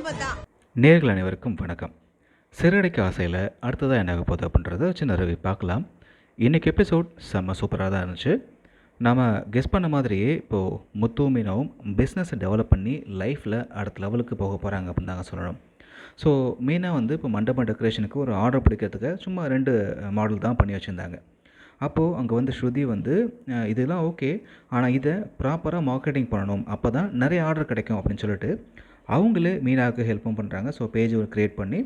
தான். நேர்கள் அனைவருக்கும் வணக்கம். சிறடைக்கு ஆசையில் அடுத்ததாக என்ன ஆக போகுது அப்படின்றத சின்ன ரிவ்யூ பார்க்கலாம். இன்றைக்கி எபிசோட் செம்ம சூப்பராக தான் இருந்துச்சு. நாம் கெஸ் பண்ண மாதிரியே இப்போது முத்து மீனாவும் பிஸ்னஸை டெவலப் பண்ணி லைஃப்பில் அடுத்த லெவலுக்கு போக போகிறாங்க அப்படின்னு தாங்க சொல்லணும். ஸோ மீனா வந்து இப்போ மண்டபம் டெக்கரேஷனுக்கு ஒரு ஆர்டர் பிடிக்கிறதுக்கு சும்மா 2 மாடல் தான் பண்ணி வச்சுருந்தாங்க. அப்போது அங்கே வந்து ஸ்ருதி வந்து இதெல்லாம் ஓகே, ஆனால் இதை ப்ராப்பராக மார்க்கெட்டிங் பண்ணணும், அப்போ தான் நிறைய ஆர்டர் கிடைக்கும் அப்படின்னு சொல்லிட்டு அவங்களே மீனாவுக்கு ஹெல்ப்பும் பண்ணுறாங்க. ஸோ பேஜ் ஒரு க்ரியேட் பண்ணி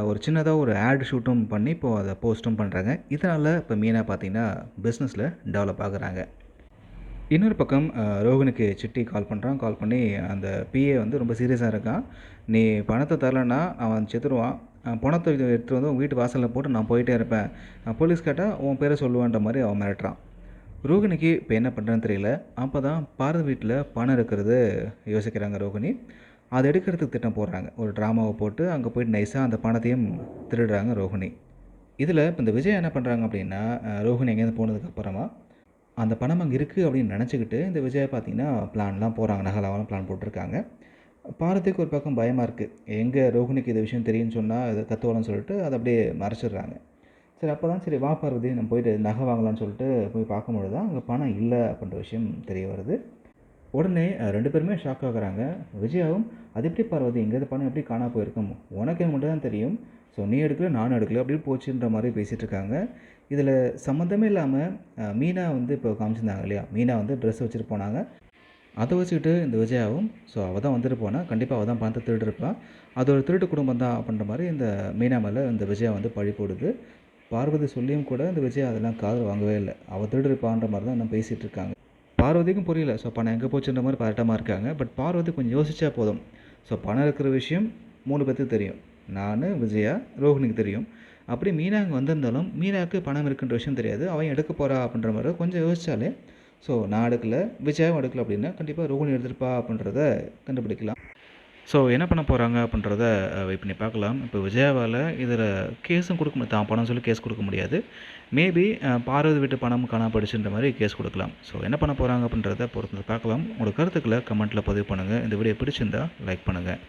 ஒரு சின்னதாக ஒரு ஆட் ஷூட்டும் பண்ணி இப்போது அதை போஸ்ட்டும் பண்ணுறாங்க. இதனால் இப்போ மீனா பார்த்திங்கன்னா பிஸ்னஸில் டெவலப் ஆகுறாங்க. இன்னொரு பக்கம் ரோஹினிக்கு சிட்டி கால் பண்ணுறான். கால் பண்ணி அந்த பிஏ வந்து ரொம்ப சீரியஸாக இருக்கான். நீ பணத்தை தரலைன்னா அவன் செத்துருவான். பணத்தை எடுத்துகிட்டு வந்து உங்கள் வீட்டு வாசலில் போட்டு நான் போயிட்டே இருப்பேன். போலீஸ் கேட்டால் உன் பேரை சொல்லுவான்ற மாதிரி அவன் மிரட்டுறான். ரோஹினிக்கு இப்போ என்ன பண்ணுறேன்னு தெரியல. அப்போ தான் பாரதி வீட்டில் பணம் இருக்கிறது யோசிக்கிறாங்க ரோஹினி. அதை எடுக்கிறதுக்கு திட்டம் போடுறாங்க. ஒரு ட்ராமாவை போட்டு அங்கே போய்ட்டு நைஸாக அந்த பணத்தையும் திருடுறாங்க ரோஹினி. இதில் இப்போ இந்த விஜய் என்ன பண்ணுறாங்க அப்படின்னா, ரோஹினி எங்கேருந்து போனதுக்கப்புறமா அந்த பணம் அங்கே இருக்குது அப்படின்னு நினச்சிக்கிட்டு இந்த விஜயை பார்த்திங்கன்னா பிளான்லாம் போகிறாங்க, நகலாவெல்லாம் பிளான் போட்டிருக்காங்க. பாரதிக்கு ஒரு பக்கம் பயமாக இருக்குது. எங்கே ரோஹினிக்கு இந்த விஷயம் தெரியும்னு சொன்னால் இதை கற்றுவலன்னு சொல்லிட்டு அதை அப்படியே மறைச்சிடுறாங்க. சரி, அப்போ தான் சரி வா பார்வதி நம்ம போய்ட்டு நகை வாங்கலாம்னு சொல்லிட்டு போய் பார்க்கும்பொழுது தான் அங்கே பணம் இல்லை அப்படின்ற விஷயம் தெரிய வருது. உடனே 2 பேருமே ஷாக் ஆகுறாங்க. விஜயாவும் அது எப்படி பார்வதி எங்கேயாவது பணம் எப்படி காணா போயிருக்கும், உனக்கு மட்டும் தான் தெரியும், ஸோ நீ எடுக்கல நானும் எடுக்கல அப்படின்னு போச்சுன்ற மாதிரி பேசிகிட்டு இருக்காங்க. இதில் சம்மந்தமே இல்லாமல் மீனா வந்து இப்போ காமிச்சிருந்தாங்க இல்லையா, மீனா வந்து ட்ரெஸ் வச்சுட்டு போனாங்க. அதை வச்சுக்கிட்டு இந்த விஜயாவும் ஸோ அவள் தான் வந்துட்டு போனால் கண்டிப்பாக அவள் தான் பணத்தை திருடிருப்பாள், அது ஒரு திருட்டு குடும்பம் தான் அப்படின்ற மாதிரி இந்த மீனா மேலே இந்த விஜயா வந்து பழி போடுது. பார்வதி சொல்லியும் கூட இந்த விஜயா அதெல்லாம் காதில் வாங்கவே இல்லை. அவள் திருடிருப்பான்ற மாதிரி தான் இன்னும் பேசிகிட்டு இருக்காங்க. பார்வதிக்கும் புரியல. ஸோ பணம் எங்கே போச்சுன்ற மாதிரி பதட்டமாக இருக்காங்க. பட் பார்வதி கொஞ்சம் யோசிச்சா போதும். ஸோ பணம் இருக்கிற விஷயம் 3 பேருக்கு தெரியும். நான், விஜயா, ரோஹினிக்கு தெரியும். அப்படி மீனா அங்கே வந்திருந்தாலும் மீனாவுக்கு பணம் இருக்குன்ற விஷயம் தெரியாது. அவன் எடுக்க போகிறா அப்படின்ற மாதிரி கொஞ்சம் யோசித்தாலே ஸோ நான் எடுக்கலை, விஜயாவும் எடுக்கலை அப்படின்னா கண்டிப்பாக ரோஹினி எடுத்துருப்பா அப்படின்றத கண்டுபிடிக்கலாம். ஸோ என்ன பண்ண போகிறாங்க அப்படின்றத வெயிட் பண்ணி பார்க்கலாம். இப்போ விஜயாவால் இதில் கேஸும் கொடுக்க முடியாது, தான் பணம் சொல்லி கேஸ் கொடுக்க முடியாது. மேபி பார்வதி வீட்டு பணம் காணாம போயிடுச்சுன்ற மாதிரி கேஸ் கொடுக்கலாம். ஸோ என்ன பண்ண போகிறாங்க அப்படின்றத பொறுத்து பார்க்கலாம். உங்களோட கருத்துக்களை கமெண்ட்டில் பதிவு பண்ணுங்கள். இந்த வீடியோ பிடிச்சிருந்தா லைக் பண்ணுங்கள்.